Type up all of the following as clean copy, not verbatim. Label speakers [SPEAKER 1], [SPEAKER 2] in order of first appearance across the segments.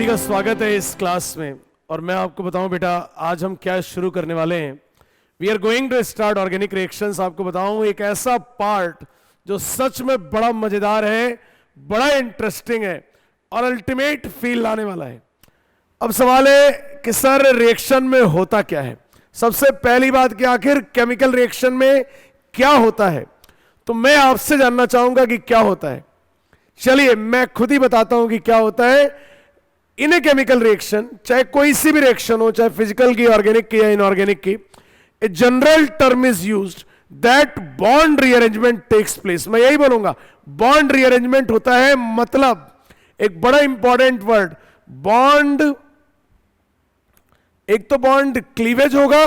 [SPEAKER 1] का स्वागत है इस क्लास में। और मैं आपको बताऊं बेटा, आज हम क्या शुरू करने वाले हैं। We are going to start organic reactions. आपको बताऊं एक ऐसा पार्ट जो सच में बड़ा मजेदार है, बड़ा इंटरेस्टिंग है और अल्टीमेट फील लाने वाला है। अब सवाल है कि सर रिएक्शन में होता क्या है। सबसे पहली बात कि आखिर केमिकल रिएक्शन में क्या होता है, तो मैं आपसे जानना चाहूंगा कि क्या होता है। चलिए मैं खुद ही बताता हूं कि क्या होता है। इन ए केमिकल रिएक्शन, चाहे कोई सी भी रिएक्शन हो, चाहे फिजिकल की, ऑर्गेनिक की या इनऑर्गेनिक की, a general term is used that bond rearrangement takes place. मैं यही बोलूंगा, बॉन्ड रीअरेंजमेंट होता है। मतलब एक बड़ा इंपॉर्टेंट वर्ड, बॉन्ड। एक तो बॉन्ड क्लीवेज होगा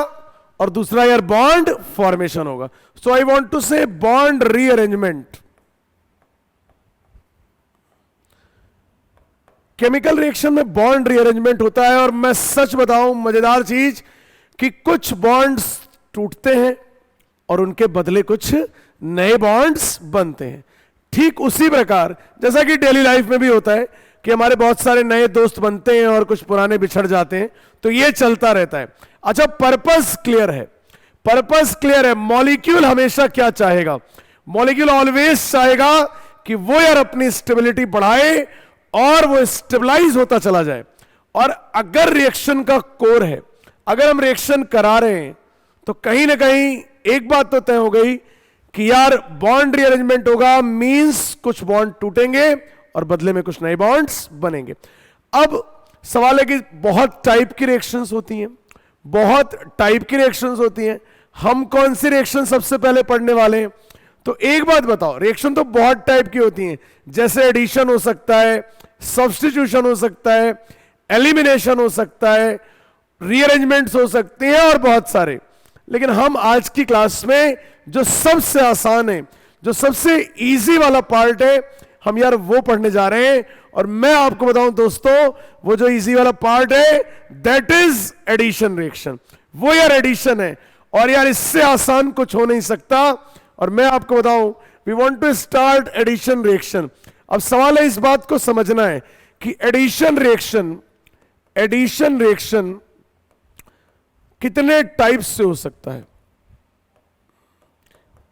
[SPEAKER 1] और दूसरा यार बॉन्ड फॉर्मेशन होगा। सो आई वांट टू से बॉन्ड रीअरेंजमेंट। केमिकल रिएक्शन में बॉन्ड रीअरेंजमेंट होता है। और मैं सच बताऊं मजेदार चीज कि कुछ बॉन्ड्स टूटते हैं और उनके बदले कुछ नए बॉन्ड्स बनते हैं। ठीक उसी प्रकार जैसा कि डेली लाइफ में भी होता है कि हमारे बहुत सारे नए दोस्त बनते हैं और कुछ पुराने बिछड़ जाते हैं, तो ये चलता रहता है। अच्छा, पर्पस क्लियर है। पर्पस क्लियर है। मॉलिक्यूल हमेशा क्या चाहेगा? मॉलिक्यूल ऑलवेज चाहेगा कि वो यार अपनी स्टेबिलिटी बढ़ाए और वो स्टेबलाइज होता चला जाए। और अगर रिएक्शन का कोर है, अगर हम रिएक्शन करा रहे हैं, तो कहीं ना कहीं एक बात तो तय हो गई कि यार बॉन्ड रीअरेंजमेंट होगा, मींस कुछ बॉन्ड टूटेंगे और बदले में कुछ नए बॉन्ड्स बनेंगे। अब सवाल है कि बहुत टाइप की रिएक्शंस होती हैं, बहुत टाइप की रिएक्शंस होती हैं। हम कौन सी रिएक्शन सबसे पहले पढ़ने वाले हैं? तो एक बात बताओ, रिएक्शन तो बहुत टाइप की होती हैं, जैसे एडिशन हो सकता है, सब्स्टिट्यूशन हो सकता है, एलिमिनेशन हो सकता है, रीअरेंजमेंट्स हो सकते हैं और बहुत सारे। लेकिन हम आज की क्लास में जो सबसे आसान है, जो सबसे इजी वाला पार्ट है, हम यार वो पढ़ने जा रहे हैं। और मैं आपको बताऊं दोस्तों, वो जो इजी वाला पार्ट है दैट इज एडिशन रिएक्शन। वो यार एडिशन है और यार इससे आसान कुछ हो नहीं सकता। और मैं आपको बताऊं, we want to start addition reaction. अब सवाल है, इस बात को समझना है कि एडिशन रिएक्शन कितने टाइप्स से हो सकता है।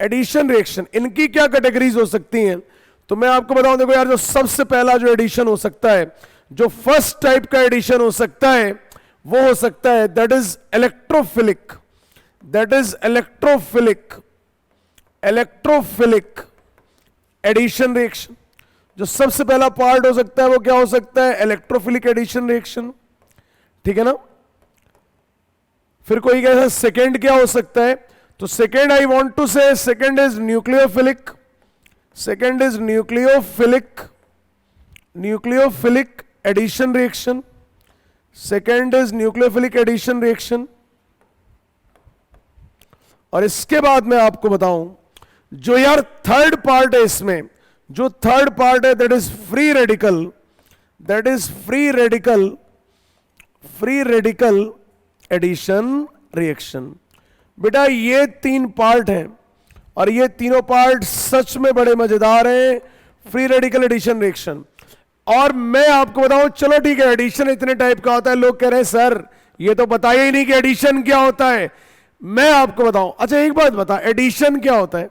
[SPEAKER 1] एडिशन रिएक्शन, इनकी क्या कैटेगरीज हो सकती हैं? तो मैं आपको बताऊं, देखो यार, जो सबसे पहला जो एडिशन हो सकता है, जो फर्स्ट टाइप का एडिशन हो सकता है, वो हो सकता है that is electrophilic. That is electrophilic addition reaction. जो सबसे पहला पार्ट हो सकता है वो क्या हो सकता है? Electrophilic addition reaction. ठीक है ना? फिर कोई कहता सेकेंड क्या हो सकता है? तो second I want to say second is nucleophilic. Second is nucleophilic addition reaction. Second is nucleophilic addition reaction. और इसके बाद मैं आपको बताऊं, जो यार थर्ड पार्ट है इसमें, जो थर्ड पार्ट है that is free radical. That is free radical addition reaction. बेटा ये तीन पार्ट हैं और ये तीनों पार्ट सच में बड़े मजेदार हैं। Free radical addition reaction. और मैं आपको बताऊं, चलो ठीक है, एडिशन इतने टाइप का होता है। लोग कह रहे हैं सर ये तो बताया ही नहीं कि एडिशन क्या होता है। मैं आपको बताऊं, अच्छा एक बात बता, एडिशन क्या होता है?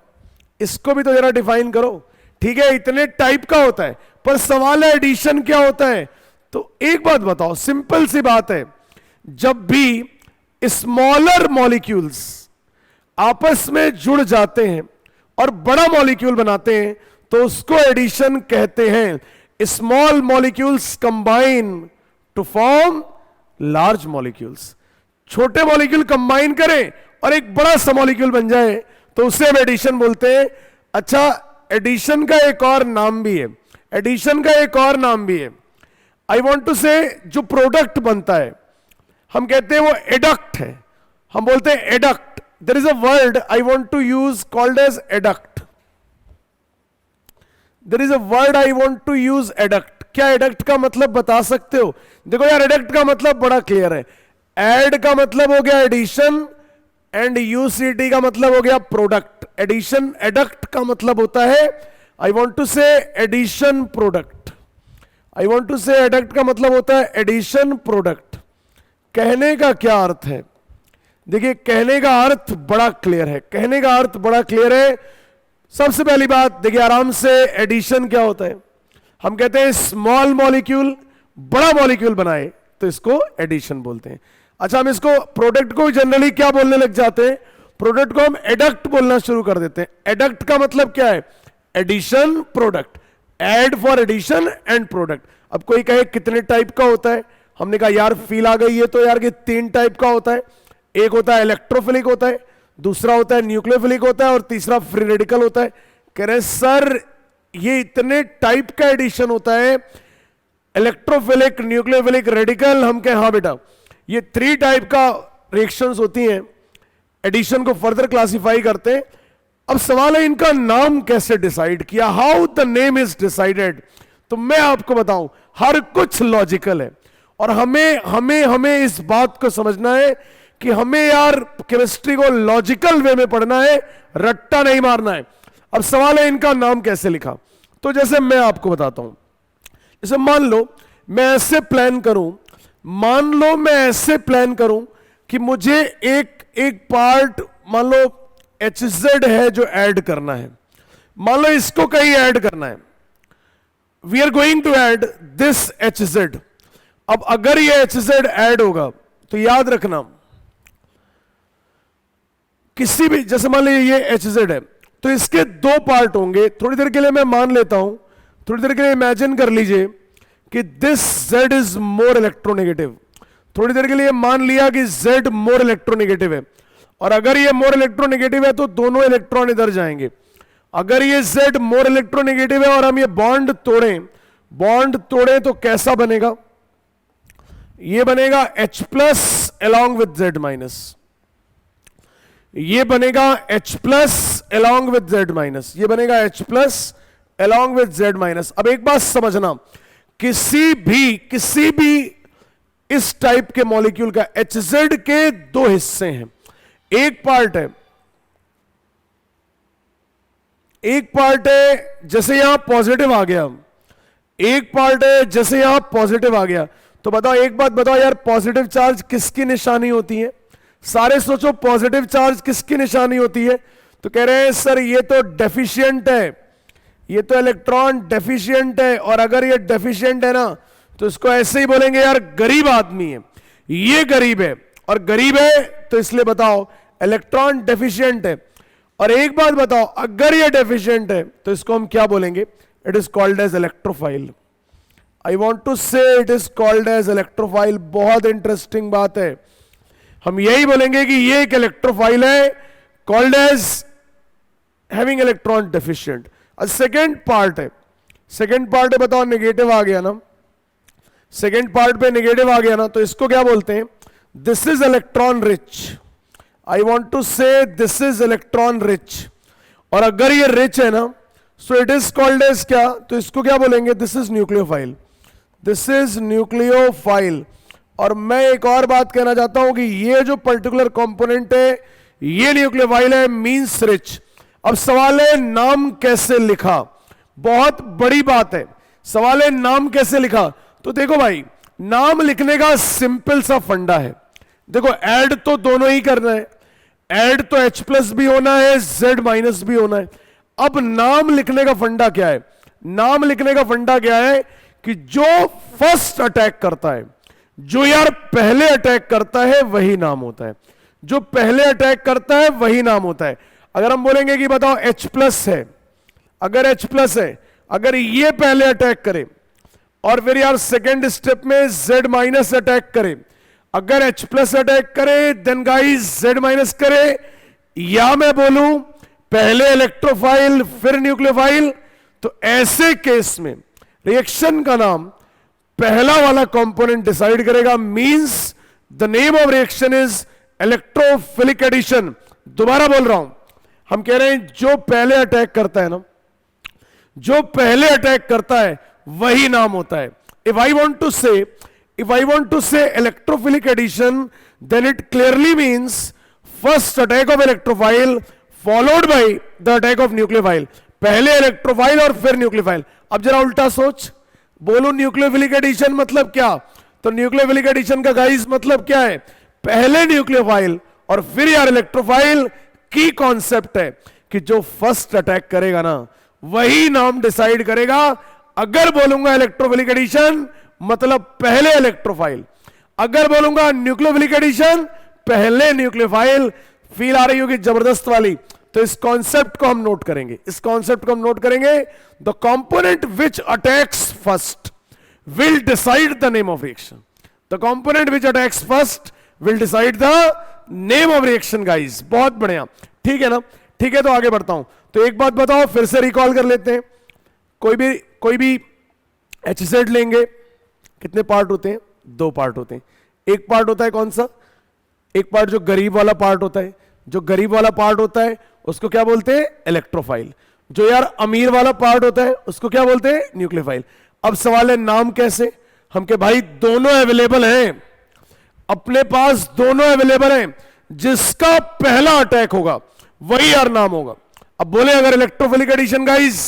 [SPEAKER 1] इसको भी तो जरा डिफाइन करो। ठीक है, इतने टाइप का होता है, पर सवाल है एडिशन क्या होता है। तो एक बात बताओ, सिंपल सी बात है, जब भी स्मॉलर मॉलिक्यूल्स आपस में जुड़ जाते हैं और बड़ा मॉलिक्यूल बनाते हैं, तो उसको एडिशन कहते हैं। Small molecules combine to form large molecules. छोटे मॉलिक्यूल कंबाइन करें और एक बड़ा सा मॉलिक्यूल बन जाए, तो उसे हम एडिशन बोलते हैं। अच्छा, एडिशन का एक और नाम भी है। एडिशन का एक और नाम भी है। आई वांट टू से जो प्रोडक्ट बनता है, हम कहते हैं वो एडक्ट है। हम बोलते हैं adduct. There is a word I want to use called as adduct. There is a word I want to use adduct. क्या एडक्ट का मतलब बता सकते हो? देखो यार, एडक्ट का मतलब बड़ा क्लियर है। एड का मतलब हो गया एडिशन एंड यूसीटी का मतलब हो गया प्रोडक्ट। एडिशन एडक्ट का मतलब होता है, I want to say addition product. I want to say adduct का मतलब होता है एडिशन प्रोडक्ट। कहने का क्या अर्थ है? देखिए, कहने का अर्थ बड़ा क्लियर है, कहने का अर्थ बड़ा क्लियर है। सबसे पहली बात देखिए आराम से, एडिशन क्या होता है? हम कहते हैं स्मॉल मॉलिक्यूल बड़ा मॉलिक्यूल बनाए तो इसको एडिशन बोलते हैं। अच्छा, हम इसको प्रोडक्ट को जनरली क्या बोलने लग जाते हैं? प्रोडक्ट को हम एडक्ट बोलना शुरू कर देते हैं। एडक्ट का मतलब क्या है? Addition product, add for addition and product. अब कोई कहे कितने टाइप का होता है? हमने कहा यार फील आ गई है तो यार ये 3 टाइप का होता है। एक होता है इलेक्ट्रोफिलिक होता है, दूसरा होता है न्यूक्लियोफिलिक होता है और तीसरा फ्री रेडिकल होता है। कह रहे सर ये इतने टाइप का एडिशन होता है, इलेक्ट्रोफिलिक, न्यूक्लियोफिलिक, रेडिकल। हम कहें हाँ बेटा, ये 3 टाइप का रिएक्शंस होती हैं, एडिशन को फर्दर क्लासिफाई करते हैं। अब सवाल है इनका नाम कैसे डिसाइड किया, how the name is decided. तो मैं आपको बताऊं, हर कुछ लॉजिकल है और हमें इस बात को समझना है कि हमें यार केमिस्ट्री को लॉजिकल वे में पढ़ना है, रट्टा नहीं मारना है। अब सवाल है इनका नाम कैसे लिखा। तो जैसे मैं आपको बताता हूं, जैसे मान लो मैं ऐसे प्लान करूं, मान लो मैं ऐसे प्लान करूं कि मुझे एक पार्ट मान लो HZ है जो ऐड करना है, मान लो इसको कहीं ऐड करना है। We are going to add this HZ। अब अगर ये HZ ऐड होगा तो याद रखना, किसी भी, जैसे मान लीजिए ये HZ है तो इसके 2 पार्ट होंगे। थोड़ी देर के लिए मैं मान लेता हूं, थोड़ी देर के लिए इमेजिन कर लीजिए कि this Z is more electronegative. थोड़ी देर के लिए मान लिया कि Z मोर इलेक्ट्रोनेगेटिव है, और अगर ये मोर इलेक्ट्रोनेगेटिव है तो दोनों इलेक्ट्रॉन इधर जाएंगे। अगर ये Z मोर इलेक्ट्रोनेगेटिव है और हम ये बॉन्ड तोड़ें तो कैसा बनेगा? ये बनेगा H plus along with Z minus, ये बनेगा H plus along with Z minus, ये बनेगा H plus along with Z minus. अब एक बात समझना, किसी भी इस टाइप के मॉलिक्यूल का HZ के 2 हिस्से हैं। एक पार्ट है जैसे यहां पॉजिटिव आ गया, एक पार्ट है जैसे यहां पॉजिटिव आ गया। तो बताओ, एक बात बताओ यार, पॉजिटिव चार्ज किसकी निशानी होती है? सारे सोचो, पॉजिटिव चार्ज किसकी निशानी होती है? तो कह रहे हैं सर ये तो डेफिशिएंट है, ये तो इलेक्ट्रॉन डेफिशिएंट है, और अगर ये डेफिशिएंट है ना तो इसको ऐसे ही बोलेंगे यार गरीब आदमी है, ये गरीब है, और गरीब है तो इसलिए बताओ इलेक्ट्रॉन डेफिशिएंट है। और एक बात बताओ, अगर ये डेफिशिएंट है तो इसको हम क्या बोलेंगे? It is called as electrophile. I want to say it is called as electrophile. बहुत इंटरेस्टिंग बात है, हम यही बोलेंगे कि ये एक इलेक्ट्रोफाइल है, called as having electron deficient. Second part है, बताओ नेगेटिव आ गया ना, सेकेंड पार्ट पे नेगेटिव आ गया ना, तो इसको क्या बोलते हैं? This is electron rich. I want to say this is electron rich, और अगर ये रिच है ना so it is called as क्या? तो इसको क्या बोलेंगे? This is nucleophile, this is nucleophile. और मैं एक और बात कहना चाहता हूं कि ये जो पर्टिकुलर कंपोनेंट है ये न्यूक्लियोफाइल है, मींस रिच। अब सवाल है नाम कैसे लिखा? बहुत बड़ी बात है, सवाल है नाम कैसे लिखा। तो देखो भाई, नाम लिखने का सिंपल सा फंडा है। देखो ऐड तो दोनों ही करना है, ऐड तो H प्लस भी होना है, Z माइनस भी होना है। अब नाम लिखने का फंडा क्या है? नाम लिखने का फंडा क्या है कि जो फर्स्ट अटैक करता है, जो यार पहले अटैक करता है वही नाम होता है, जो पहले अटैक करता है वही नाम होता है। अगर हम बोलेंगे कि बताओ H प्लस है, अगर H प्लस है, अगर ये पहले अटैक करे और फिर यार सेकेंड स्टेप में Z माइनस अटैक करे, अगर H प्लस अटैक करे देन गाइस Z माइनस करे, या मैं बोलूं पहले इलेक्ट्रोफाइल फिर न्यूक्लियोफाइल, तो ऐसे केस में रिएक्शन का नाम पहला वाला कंपोनेंट डिसाइड करेगा। Means the name of reaction is electrophilic addition. दोबारा बोल रहा हूं, हम कह रहे हैं जो पहले अटैक करता है ना, जो पहले अटैक करता है वही नाम होता है। If I want to say electrophilic addition, then it clearly means first attack of electrophile followed by the attack of nucleophile. पहले इलेक्ट्रोफाइल और फिर न्यूक्लियोफाइल। अब जरा उल्टा सोच, बोलो न्यूक्लियोफिलिक एडिशन मतलब क्या, तो न्यूक्लियोफिलिक एडिशन का गाइस मतलब क्या है, पहले न्यूक्लियोफाइल और फिर यार इलेक्ट्रोफाइल की कॉन्सेप्ट है कि जो फर्स्ट अटैक करेगा ना वही नाम डिसाइड करेगा। अगर बोलूंगा इलेक्ट्रोफिलिक एडिशन मतलब पहले इलेक्ट्रोफाइल, अगर बोलूंगा न्यूक्लियोफिलिक एडिशन पहले न्यूक्लियोफाइल। फील आ रही होगी जबरदस्त वाली, तो इस कॉन्सेप्ट को हम नोट करेंगे, इस कॉन्सेप्ट को हम नोट करेंगे। The component which attacks first will decide the name of reaction, the component which attacks first will decide the name of reaction guys. बहुत बढ़िया, ठीक है ना, ठीक है। तो आगे बढ़ता हूं, तो एक बात बताओ, फिर से रिकॉल कर लेते हैं। कोई भी HZ लेंगे, कितने पार्ट होते हैं, 2 पार्ट होते हैं। एक पार्ट होता है कौन सा, एक पार्ट जो गरीब वाला पार्ट होता है, जो गरीब वाला पार्ट होता है उसको क्या बोलते हैं, इलेक्ट्रोफाइल। जो यार अमीर वाला पार्ट होता है उसको क्या बोलते हैं, न्यूक्लियोफाइल। अब सवाल है नाम कैसे, हम के भाई दोनों अवेलेबल हैं, अपने पास दोनों अवेलेबल हैं, जिसका पहला अटैक होगा वही यार नाम होगा। अब बोले अगर इलेक्ट्रोफिलिक एडिशन गाइस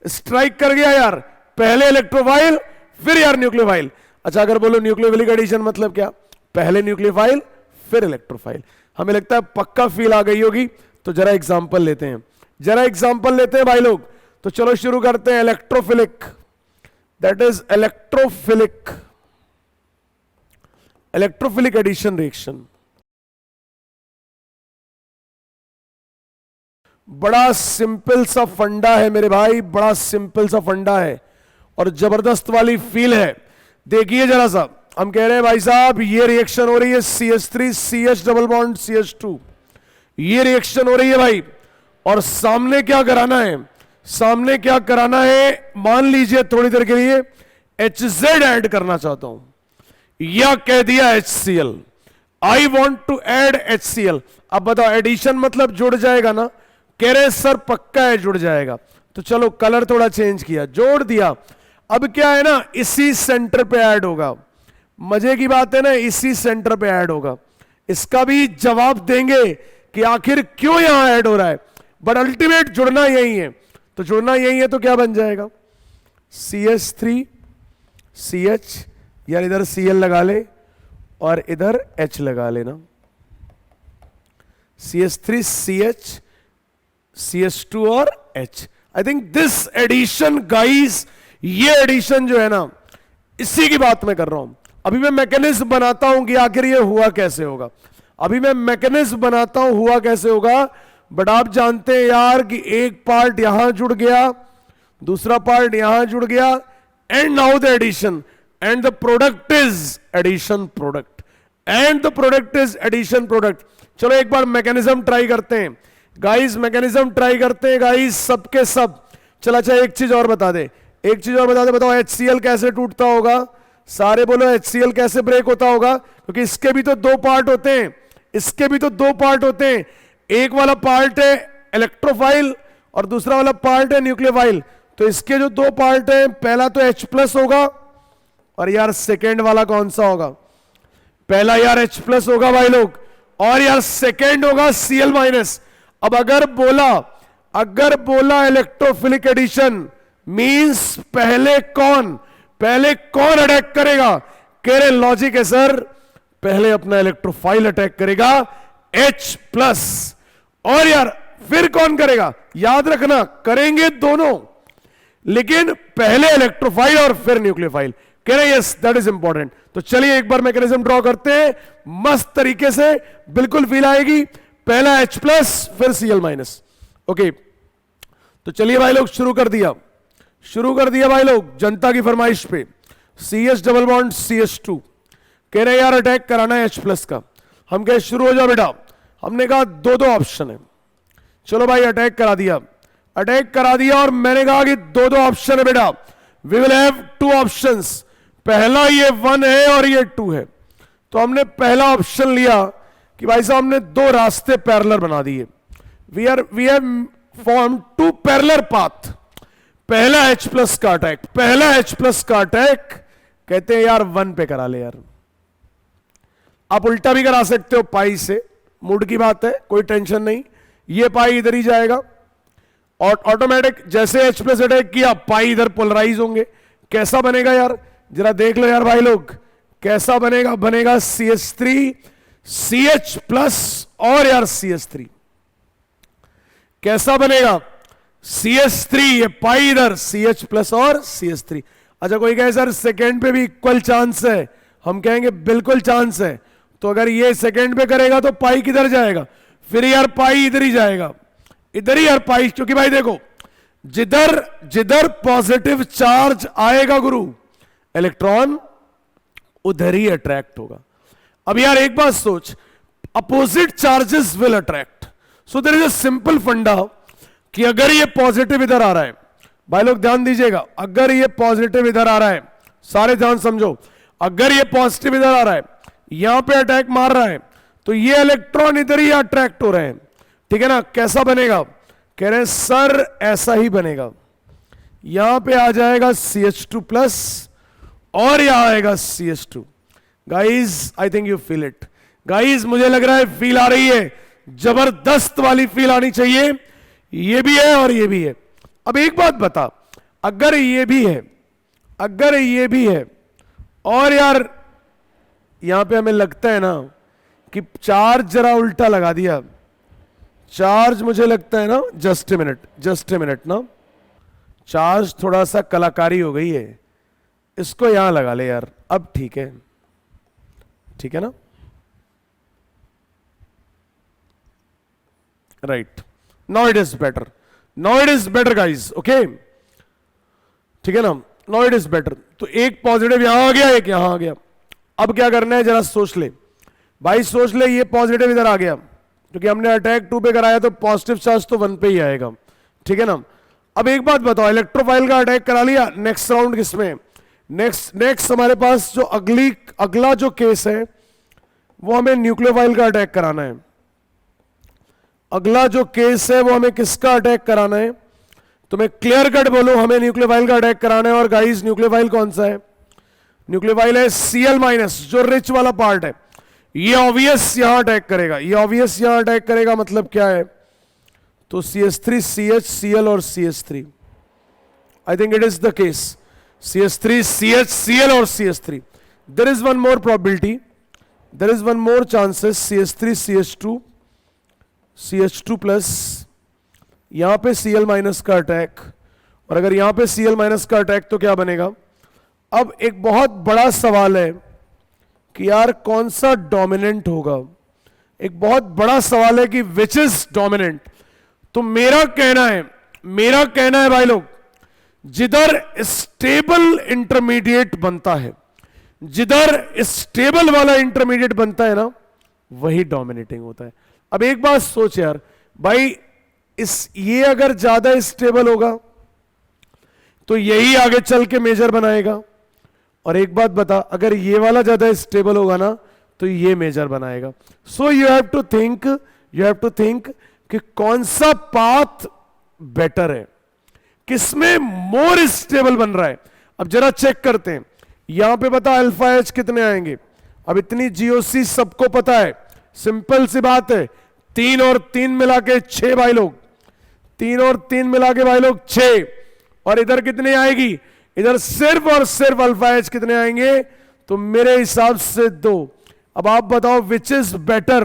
[SPEAKER 1] स्ट्राइक कर गया यार, पहले इलेक्ट्रोफाइल फिर यार न्यूक्लियोफाइल। अच्छा अगर बोलो न्यूक्लियोफिलिक एडिशन मतलब क्या, पहले न्यूक्लियोफाइल फिर इलेक्ट्रोफाइल। हमें लगता है पक्का फील आ गई होगी, तो जरा एग्जांपल लेते हैं, जरा एग्जांपल लेते हैं भाई लोग। तो चलो शुरू करते हैं। Electrophilic, that is electrophilic addition reaction. बड़ा सिंपल सा फंडा है मेरे भाई, बड़ा सिंपल सा फंडा है और जबरदस्त वाली फील है। देखिए जरा सा, हम कह रहे हैं भाई साहब ये रिएक्शन हो रही है CH3 CH double bond CH2, ये रिएक्शन हो रही है भाई, और सामने क्या कराना है, सामने क्या कराना है, मान लीजिए थोड़ी देर के लिए HZ ऐड करना चाहता हूं, या कह दिया HCl, I want to add HCl। अब बताओ एडिशन मतलब जुड़ जाएगा ना, कह रहे सर पक्का है जुड़ जाएगा, तो चलो कलर थोड़ा चेंज किया, जोड़ दिया। अब क्या है ना, इसी सेंटर पे ऐड होगा, मजे की बात है ना, इसी सेंटर पे ऐड होगा। इसका भी जवाब देंगे कि आखिर क्यों यहां ऐड हो रहा है, बट अल्टीमेट जुड़ना यही है। तो जुड़ना यही है तो क्या बन जाएगा, CH3 CH, यार इधर Cl लगा ले और इधर H लगा लेना, CH3 CH CH2 और H। I think this addition guys, ये एडिशन जो है ना, इसी की बात मैं कर रहा हूं। अभी मैं मैकेनिज्म बनाता हूं कि आखिर ये हुआ कैसे होगा, अभी मैं मैकेनिज्म बनाता हूं हुआ कैसे होगा। बट आप जानते हैं यार कि एक पार्ट यहां जुड़ गया, दूसरा पार्ट यहां जुड़ गया, and now the addition, and the product is addition product, and the product is addition product. चलो एक बार मैकेनिज्म ट्राई करते हैं गाइस, मैकेनिज्म ट्राई करते हैं गाइस, सबके सब। चला अच्छा एक चीज और बता दे, एक चीज और बता दे, बताओ HCl कैसे टूटता होगा, सारे बोलो HCl कैसे ब्रेक होता होगा, क्योंकि इसके भी तो 2 पार्ट होते हैं, इसके भी तो 2 पार्ट होते हैं। एक वाला पार्ट है इलेक्ट्रोफाइल और दूसरा वाला पार्ट है न्यूक्लियोफाइल। तो इसके जो 2 पार्ट हैं, पहला तो H+ होगा, और यार सेकेंड वाला कौन सा होगा, पहला यार H+ होगा भाई लोग, और यार सेकेंड होगा Cl-। अब अगर बोला इलेक्ट्रोफिलिक एडिशन मींस पहले कौन अटैक करेगा, कह रहे लॉजिक है सर, पहले अपना इलेक्ट्रोफाइल अटैक करेगा H+, और यार फिर कौन करेगा, याद रखना करेंगे दोनों, लेकिन पहले इलेक्ट्रोफाइल और फिर न्यूक्लियोफाइल। कह रहे यस दैट इज इंपॉर्टेंट। तो चलिए एक बार मैकेनिज्म ड्रॉ करते हैं मस्त तरीके से, बिल्कुल फील आएगी। पहला H+ फिर Cl-। ओके, तो चलिए भाई लोग शुरू कर दिया भाई लोग, जनता की फरमाइश पे। CH डबल बॉन्ड CH2, कह रहे यार अटैक कराना है H+ का। हम कहे शुरू हो जाओ बेटा, हमने कहा 2 ऑप्शन है, चलो भाई अटैक करा दिया, और मैंने कहा कि 2 ऑप्शन है बेटा, वी विल हैव 2 ऑप्शंस, पहला ये 1 है और ये 2 है। तो हमने पहला ऑप्शन लिया कि भाई साहब हमने 2 रास्ते पैरेलल बना दिए, we have form 2 parallel path. पहला H+ का अटैक, कहते हैं यार 1 पे करा ले यार। आप उल्टा भी करा सकते हो पाई से, मूड की बात है, कोई टेंशन नहीं, ये पाई इधर ही जाएगा और ऑटोमेटिक जैसे H+ अटैक किया पाई इधर पोलराइज होंगे, कैसा बनेगा यार, जरा देख लो यार भाई लोग, कैसा बनेगा, बनेगा CH3 CH प्लस और यार CH3 कैसा बनेगा, CH3 ये पाई इधर CH प्लस और CH3। अच्छा कोई कहे सर सेकेंड पे भी इक्वल चांस है, हम कहेंगे बिल्कुल चांस है। तो अगर ये सेकेंड पे करेगा तो पाई किधर जाएगा, फिर यार पाई इधर ही जाएगा, इधर ही यार पाई, क्योंकि भाई देखो जिधर जिधर पॉजिटिव चार्ज आएगा गुरु, इलेक्ट्रॉन उधर ही अट्रैक्ट होगा। अब यार एक बात सोच, opposite charges will attract, so there is a simple funda कि अगर ये पॉजिटिव इधर आ रहा है, भाई लोग ध्यान दीजिएगा, अगर ये पॉजिटिव इधर आ रहा है, सारे ध्यान समझो, अगर ये पॉजिटिव इधर आ रहा है, यहां पे अटैक मार रहा है, तो ये इलेक्ट्रॉन इधर ही अट्रैक्ट हो रहे हैं, ठीक है ना। कैसा बनेगा, कह रहे हैं सर ऐसा ही बनेगा, यहां पे आ जाएगा CH2 प्लस और यहां आएगा CH2। Guys I think you feel it, guys मुझे लग रहा है फील आ रही है, जबरदस्त वाली फील आनी चाहिए, ये भी है और ये भी है। अब एक बात बता, अगर ये भी है, अगर ये भी है और यार यहां पे हमें लगता है ना कि चार्ज जरा उल्टा लगा दिया, चार्ज मुझे लगता है ना, जस्ट ए मिनट ना, चार्ज थोड़ा सा कलाकारी हो गई है, इसको यहां लगा ले यार, अब ठीक है, ठीक है ना, right, now it is better, now it is better guys, okay, ठीक है ना, नाउ इट इज बेटर। तो एक पॉजिटिव यहां आ गया, एक यहां आ गया, अब क्या करना है जरा सोच ले भाई, सोच ले, ये पॉजिटिव इधर आ गया क्योंकि हमने अटैक 2 पे कराया, तो पॉजिटिव चार्ज तो 1 पे ही आएगा, ठीक है ना। अब एक बात बताओ, इलेक्ट्रोफाइल का अटैक करा लिया, नेक्स्ट राउंड किसमें, नेक्स्ट हमारे पास जो अगला जो केस है वो हमें न्यूक्लियोफाइल का अटैक कराना है, अगला जो केस है वो हमें किसका अटैक कराना है, तो मैं क्लियर कट बोलूं, हमें न्यूक्लियोफाइल का अटैक कराना है। और गाइस न्यूक्लियोफाइल कौन सा है, न्यूक्लियोफाइल है Cl माइनस, जो रिच वाला पार्ट है, ये ऑब्वियस यहां अटैक करेगा, ये ऑब्वियस यहां अटैक करेगा, मतलब क्या है, तो CH3 CH Cl और CH3, I think it is the case, CH3 CH Cl और CH3। There is one more probability, there is one more chances, CH3 CH2 CH2 plus, यहां पे Cl माइनस का अटैक, और अगर यहां पे Cl minus का अटैक तो क्या बनेगा। अब एक बहुत बड़ा सवाल है कि यार कौन सा डोमिनेंट होगा, एक बहुत बड़ा सवाल है कि विच इज डोमिनेंट। तो मेरा कहना है भाई लोग, जिधर स्टेबल इंटरमीडिएट बनता है, जिधर स्टेबल वाला इंटरमीडिएट बनता है ना, वही डोमिनेटिंग होता है। अब एक बात सोच यार भाई, ये अगर ज्यादा स्टेबल होगा तो यही आगे चल के मेजर बनाएगा, और एक बात बता, अगर ये वाला ज्यादा स्टेबल होगा ना तो ये मेजर बनाएगा। So you have to think कि कौन सा पाथ बेटर है, किसमें मोर स्टेबल बन रहा है। अब जरा चेक करते हैं, यहां पे बता अल्फा एच कितने आएंगे, अब इतनी GOC सबको पता है, सिंपल सी बात है, 3 और 3 मिला के 6 भाई लोग, 3 और 3 मिला के भाई लोग 6, और इधर कितनी आएगी, इधर सिर्फ और सिर्फ अल्फा एच कितने आएंगे, तो मेरे हिसाब से 2। अब आप बताओ विच इज बेटर,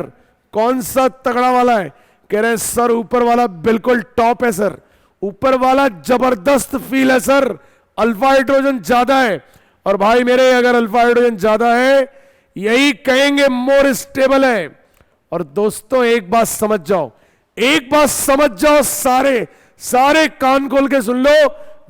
[SPEAKER 1] कौन सा तगड़ा वाला है। कह रहे हैं सर ऊपर वाला बिल्कुल टॉप है सर, ऊपर वाला जबरदस्त फील है सर, अल्फा हाइड्रोजन ज्यादा है। और भाई मेरे अगर अल्फा हाइड्रोजन ज्यादा है यही कहेंगे मोर स्टेबल है। और दोस्तों एक बात समझ जाओ, एक बात समझ जाओ, सारे सारे कान खोल के सुन लो,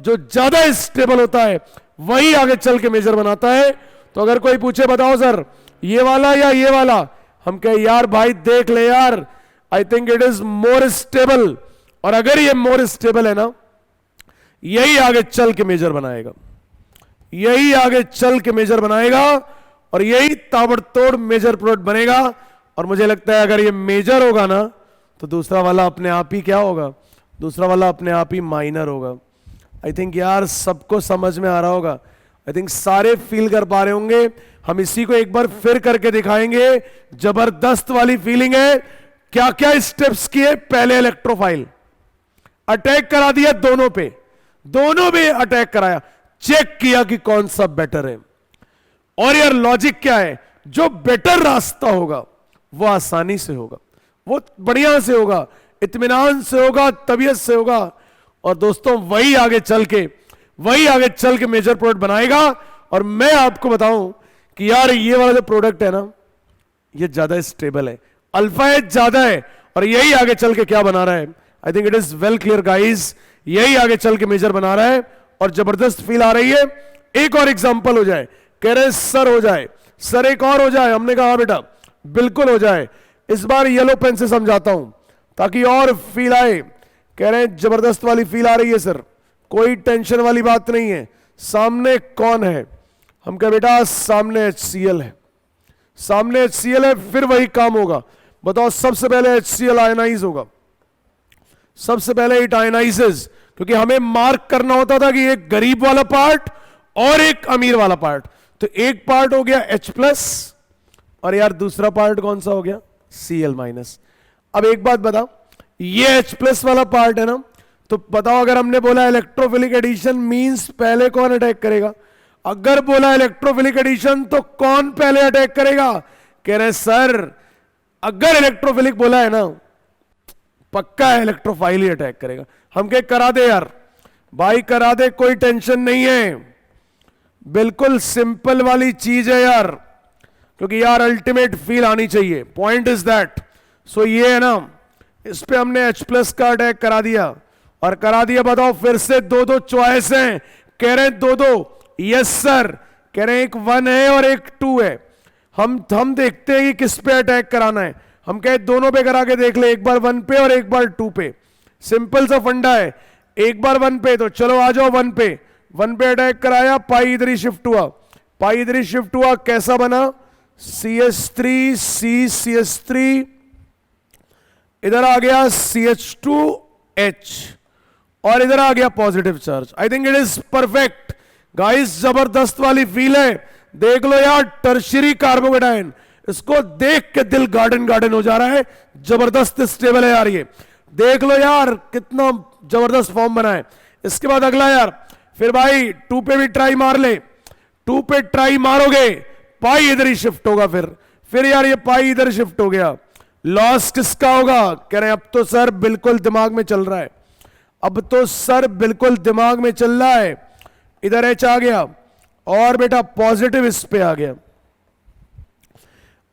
[SPEAKER 1] जो ज्यादा स्टेबल होता है वही आगे चल के मेजर बनाता है। तो अगर कोई पूछे बताओ सर ये वाला या ये वाला, हम कहे यार भाई देख ले यार, आई think it is more stable. और अगर ये मोर स्टेबल है ना, यही आगे चल के मेजर बनाएगा, यही आगे चल के मेजर बनाएगा, और यही ताबड़तोड़ मेजर प्रोडक्ट बनेगा। और मुझे लगता है अगर ये मेजर होगा ना, तो दूसरा वाला अपने आप ही क्या होगा, दूसरा वाला अपने आप ही माइनर होगा। आई थिंक यार सबको समझ में आ रहा होगा, आई थिंक सारे फील कर पा रहे होंगे। हम इसी को एक बार फिर करके दिखाएंगे, जबरदस्त वाली फीलिंग है। क्या क्या स्टेप्स किए, पहले इलेक्ट्रोफाइल अटैक करा दिया दोनों पे, दोनों पे अटैक कराया, चेक किया कि कौन सा बेटर है। और यार लॉजिक क्या है, जो बेटर रास्ता होगा वो आसानी से होगा, वो बढ़िया से होगा, इत्मीनान से होगा, तबीयत से होगा। और दोस्तों वही आगे चल के मेजर प्रोडक्ट बनाएगा। और मैं आपको बताऊं कि यार ये वाला जो प्रोडक्ट है ना, ये ज्यादा स्टेबल है, अल्फा एज ज्यादा है, और यही आगे चल के क्या बना रहा है। आई think it is well clear guys, यही आगे चल के मेजर बना रहा है और जबरदस्त फील आ रही है। एक और एग्जांपल हो जाए, कह रहे सर हो जाए, सर एक और हो जाए। हमने कहा बेटा बिल्कुल हो जाए। इस बार येलो पेन से समझाता हूं ताकि और फील आए। कह रहे हैं जबरदस्त वाली फील आ रही है सर, कोई टेंशन वाली बात नहीं है। सामने कौन है, हम कह बेटा सामने HCl है, सामने HCl है, फिर वही काम होगा। बताओ सबसे पहले HCl आयनाइज होगा, सबसे पहले इट आयनाइजेस, क्योंकि हमें मार्क करना होता था कि एक गरीब वाला पार्ट और एक अमीर वाला पार्ट। तो एक पार्ट हो गया H+, और यार दूसरा पार्ट कौन सा हो गया, Cl-। अब एक बात बताओ, ये H+ वाला पार्ट है ना, तो बताओ अगर हमने बोला इलेक्ट्रोफिलिक एडिशन मींस पहले कौन अटैक करेगा। अगर बोला इलेक्ट्रोफिलिक एडिशन तो कौन पहले अटैक करेगा। कह रहे सर अगर इलेक्ट्रोफिलिक बोला है ना, पक्का है इलेक्ट्रोफाइल ही अटैक करेगा। हम कह करा दे यार भाई, करा दे, कोई टेंशन नहीं है, बिल्कुल सिंपल वाली चीज है यार, क्योंकि यार अल्टीमेट फील आनी चाहिए। Point is that. सो ये है ना, इस पे हमने H+ का अटैक करा दिया और करा दिया। बताओ फिर से दो दो चॉइस हैं, कह रहे हैं दो, यस सर, कह रहे हैं एक 1 है और एक 2 है। हम देखते हैं कि किस पे अटैक कराना है। हम कहे दोनों पे करा के देख ले, एक बार 1 पे और एक बार 2 पे। सिंपल सा फंडा है, एक बार 1 पे, तो चलो आ जाओ 1 पे। 1 पे अटैक कराया, पाई इधर ही शिफ्ट हुआ, पाई इधर ही शिफ्ट हुआ, कैसा बना CH3 CH3, इधर आ गया CH2H और इधर आ गया positive charge. I think it is perfect guys, जबरदस्त वाली फील है। देख लो यार टर्शियरी कार्बोकेटायन, इसको देख के दिल गार्डन हो जा रहा है, जबरदस्त स्टेबल है यार ये। देख लो यार कितना जबरदस्त फॉर्म बना है। इसके बाद अगला यार, फिर भाई 2 पे भी ट्राई मार ले। 2 पे ट्राई मारोगे, पाई इधर ही शिफ्ट होगा, फिर यार ये पाई इधर शिफ्ट हो गया। लॉस किसका होगा। कह रहे हैं अब तो सर बिल्कुल दिमाग में चल रहा है, अब तो सर बिल्कुल दिमाग में चल रहा है। इधर H आ गया और बेटा पॉजिटिव इस पे आ गया।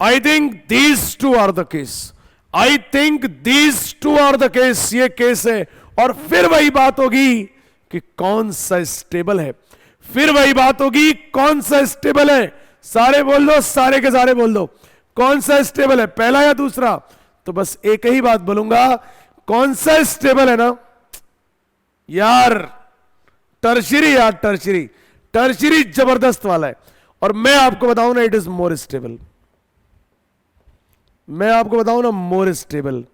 [SPEAKER 1] I think these two are the case, I think these two are the case, ये केस है। और फिर वही बात होगी कि कौन सा स्टेबल है, फिर वही बात होगी कौन सा स्टेबल है। सारे बोल दो, सारे के सारे बोल दो, कौन सा स्टेबल है, पहला या दूसरा। तो बस एक ही बात बोलूंगा, कौन सा स्टेबल है ना यार, टर्शियरी यार, टर्शियरी जबरदस्त वाला है। और मैं आपको बताऊं ना, इट इज मोर स्टेबल, मैं आपको बताऊं ना मोर स्टेबल।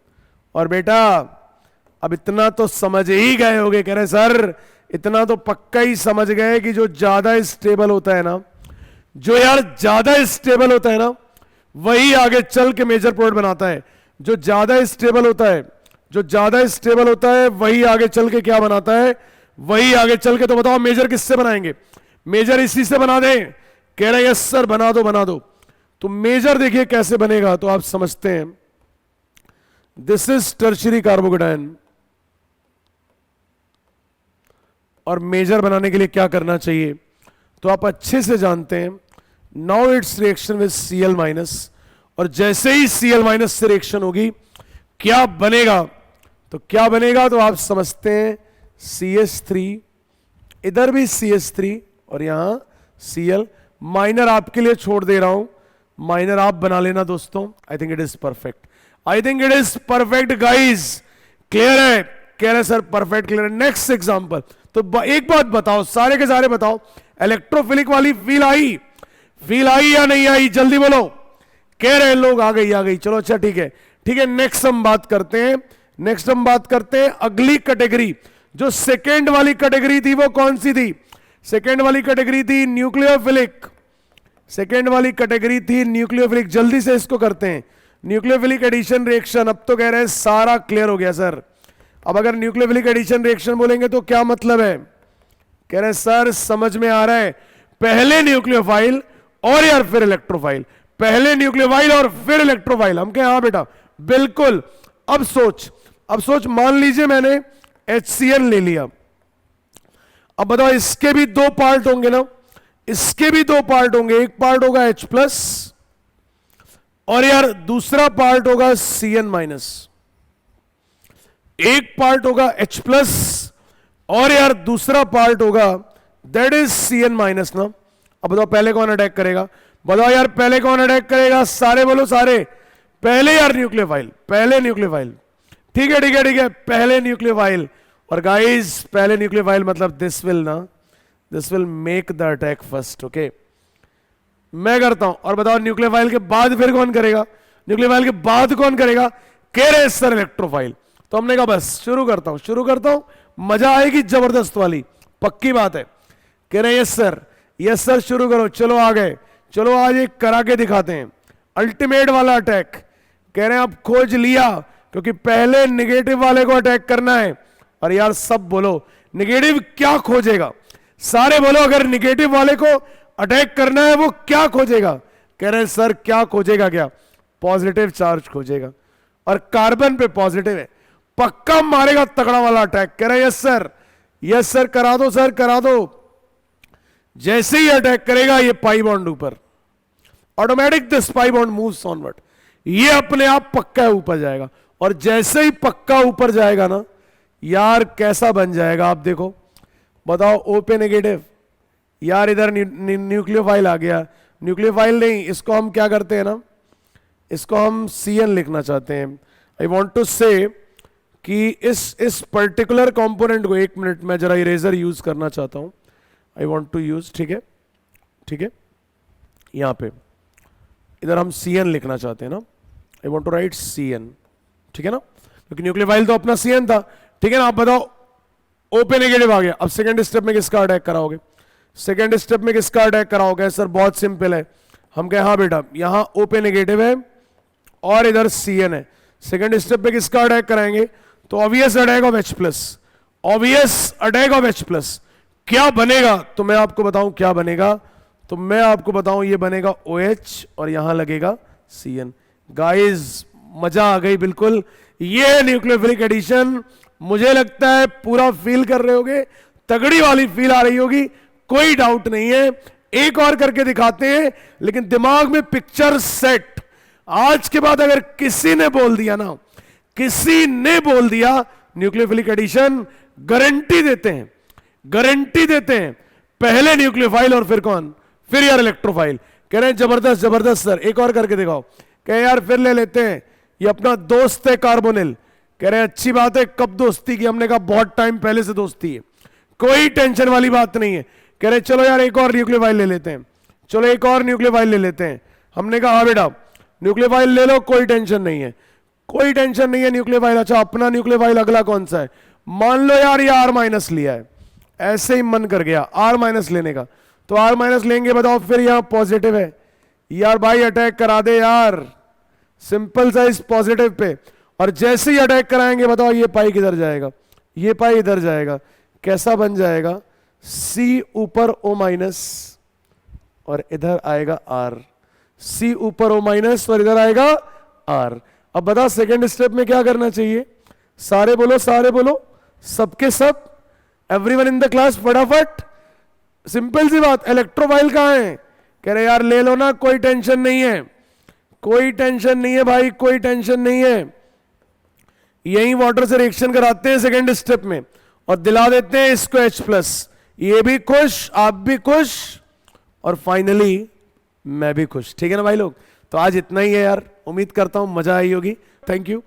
[SPEAKER 1] और बेटा अब इतना तो समझ ही गए होगे, कह रहे सर इतना तो पक्का ही समझ गए कि जो ज्यादा स्टेबल होता है ना, जो यार ज्यादा स्टेबल होता है ना, वही आगे चल के मेजर प्रोडक्ट बनाता है। जो ज्यादा स्टेबल होता है, जो ज्यादा स्टेबल होता है वही आगे चल के क्या बनाता है, वही आगे चल के। तो बताओ मेजर किससे बनाएंगे, मेजर इसी से बना दें। कह रहे यस सर बना दो। तो मेजर देखिए कैसे बनेगा, तो आप समझते हैं दिस इज टर्शियरी कार्बोकेटायन। और मेजर बनाने के लिए क्या करना चाहिए तो आप अच्छे से जानते हैं। Now it's reaction with Cl-, और जैसे ही Cl- से रिएक्शन होगी क्या बनेगा, तो क्या बनेगा तो आप समझते हैं CH3, इधर भी CH3 और यहां Cl। माइनर आपके लिए छोड़ दे रहा हूं, माइनर आप बना लेना दोस्तों। आई think it is perfect, I think it is perfect guys. Clear है, कह रहे सर परफेक्ट क्लियर है। Next example. तो एक बात बताओ, सारे के सारे बताओ, इलेक्ट्रोफिलिक वाली फील आई या नहीं आई, जल्दी बोलो। कह रहे लोग आ गई। चलो अच्छा ठीक है। नेक्स्ट हम बात करते हैं अगली कैटेगरी। जो सेकेंड वाली कैटेगरी थी वो कौन सी थी, सेकेंड वाली कैटेगरी थी न्यूक्लियोफिलिक। सेकेंड वाली कैटेगरी थी न्यूक्लियोफिलिक। जल्दी से इसको करते हैं, न्यूक्लियोफिलिक एडिशन रिएक्शन। अब तो कह रहे हैं सारा क्लियर हो गया सर। अब अगर न्यूक्लियोफिलिक एडिशन रिएक्शन बोलेंगे तो क्या मतलब है, कह रहे हैं सर समझ में आ रहा है, पहले न्यूक्लियोफाइल और यार फिर इलेक्ट्रोफाइल, पहले न्यूक्लियोफाइल और फिर इलेक्ट्रोफाइल। हम कहें हाँ बेटा बिल्कुल। अब सोच, मान लीजिए मैंने HCl ले लिया, अब बताओ इसके भी दो पार्ट होंगे ना, इसके भी दो पार्ट होंगे, एक पार्ट होगा H+ और यार दूसरा पार्ट होगा Cn-। एक पार्ट होगा H+ और यार दूसरा पार्ट होगा दैट इज Cn- ना। अब बताओ पहले कौन अटैक करेगा, बताओ यार पहले कौन अटैक करेगा, सारे बोलो सारे, पहले यार न्यूक्लियोफाइल, पहले न्यूक्लियोफाइल। ठीक है ठीक है ठीक है, पहले न्यूक्लियोफाइल। और गाइस पहले न्यूक्लियोफाइल मतलब this will make the attack first. Okay मैं करता हूं, और बताओ न्यूक्लियोफाइल के बाद फिर कौन करेगा, न्यूक्लियोफाइल के बाद कौन करेगा, कह रहे सर इलेक्ट्रोफाइल। तो हमने कहा बस शुरू करता हूं, मजा आएगी जबरदस्त वाली, पक्की बात है। कह रहे यस सर शुरू करो, चलो आ गए, चलो आज एक करा के दिखाते हैं अल्टीमेट वाला अटैक। कह रहे हैं अब खोज लिया, क्योंकि पहले निगेटिव वाले को अटैक करना है। और यार सब बोलो निगेटिव क्या खोजेगा, सारे बोलो अगर निगेटिव वाले को अटैक करना है वो क्या खोजेगा। कह रहे हैं सर क्या खोजेगा, क्या पॉजिटिव चार्ज खोजेगा, और कार्बन पे पॉजिटिव है, पक्का मारेगा तगड़ा वाला अटैक। कह रहे हैं यस सर करा दो सर करा दो। जैसे ही अटैक करेगा ये पाई बॉन्ड ऊपर, automatic this pi bond moves onward, ये अपने आप पक्का ऊपर जाएगा। और जैसे ही पक्का ऊपर जाएगा ना यार कैसा बन जाएगा आप देखो, बताओ O पे नेगेटिव, यार इधर न्यूक्लियोफाइल आ गया, न्यूक्लियोफाइल नहीं, इसको हम क्या करते हैं ना, इसको हम Cn लिखना चाहते हैं। आई वॉन्ट टू से कि इस पर्टिकुलर कंपोनेंट को, एक मिनट में जरा इरेजर यूज करना चाहता हूं, आई वॉन्ट टू यूज, ठीक है यहां पे इधर हम Cn लिखना चाहते हैं ना, I want to write Cn, ठीक है ना, क्योंकि न्यूक्लियोफाइल तो अपना Cn था, ठीक है ना। आप बताओ O पे नेगेटिव आ गया, अब सेकंड स्टेप में किसका अटैक कराओगे, सेकंड स्टेप में किसका अटैक कराओगे, सर बहुत सिंपल है। हम कहें हाँ बेटा यहां O पे नेगेटिव है और इधर Cn है, सेकंड स्टेप में किसका अटैक कराएंगे, तो obvious attack of H+, obvious attack of H+। क्या बनेगा तो मैं आपको बताऊं क्या बनेगा, तो मैं आपको बताऊं ये बनेगा OH और यहां लगेगा Cn। गाइस मजा आ गई बिल्कुल, ये न्यूक्लियोफिलिक एडिशन मुझे लगता है पूरा फील कर रहे होगे, तगड़ी वाली फील आ रही होगी, कोई डाउट नहीं है। एक और करके दिखाते हैं, लेकिन दिमाग में पिक्चर सेट। आज के बाद अगर किसी ने बोल दिया ना, किसी ने बोल दिया न्यूक्लियोफिलिक एडिशन, गारंटी देते हैं पहले न्यूक्लियोफाइल और फिर कौन, फिर यार इलेक्ट्रोफाइल। कह रहे हैं जबरदस्त सर, एक और करके दिखाओ। कह यार फिर ले लेते हैं, ये अपना दोस्त है कार्बोनिल। कह रहे हैं अच्छी बात है, कब दोस्ती की, हमने कहा बहुत टाइम पहले से दोस्ती है, कोई टेंशन वाली बात नहीं है। कह रहे चलो यार एक और न्यूक्लियोफाइल ले लेते हैं, चलो एक और न्यूक्लियोफाइल ले लेते हैं। हमने कहा हाँ बेटा न्यूक्लियोफाइल ले लो, कोई टेंशन नहीं है, कोई टेंशन नहीं है न्यूक्लियोफाइल। अच्छा अपना न्यूक्लियोफाइल अगला कौन सा है, मान लो यार ये R- लिया है, ऐसे ही मन कर गया R- लेने का, तो R- लेंगे, बताओ फिर यहां पॉजिटिव है, यार भाई अटैक करा दे यार, सिंपल सा इस पॉजिटिव पे। और जैसे ही अटैक कराएंगे बताओ ये पाई किधर जाएगा, ये पाई इधर जाएगा, कैसा बन जाएगा, C ऊपर O- और इधर आएगा R, C ऊपर O- और इधर आएगा R। अब बता सेकेंड स्टेप में क्या करना चाहिए, सारे बोलो सबके सब, एवरीवन इन द क्लास फटाफट, सिंपल सी बात। इलेक्ट्रोफाइल कहां है, कह रहे यार ले लो ना, कोई टेंशन नहीं है, कोई टेंशन नहीं है भाई, कोई टेंशन नहीं है। यही वाटर से रिएक्शन कराते हैं सेकेंड स्टेप में और दिला देते हैं इसको H+, ये भी खुश, आप भी खुश, और फाइनली मैं भी खुश। ठीक है ना भाई लोग, तो आज इतना ही है यार, उम्मीद करता हूं मजा आई होगी। Thank you.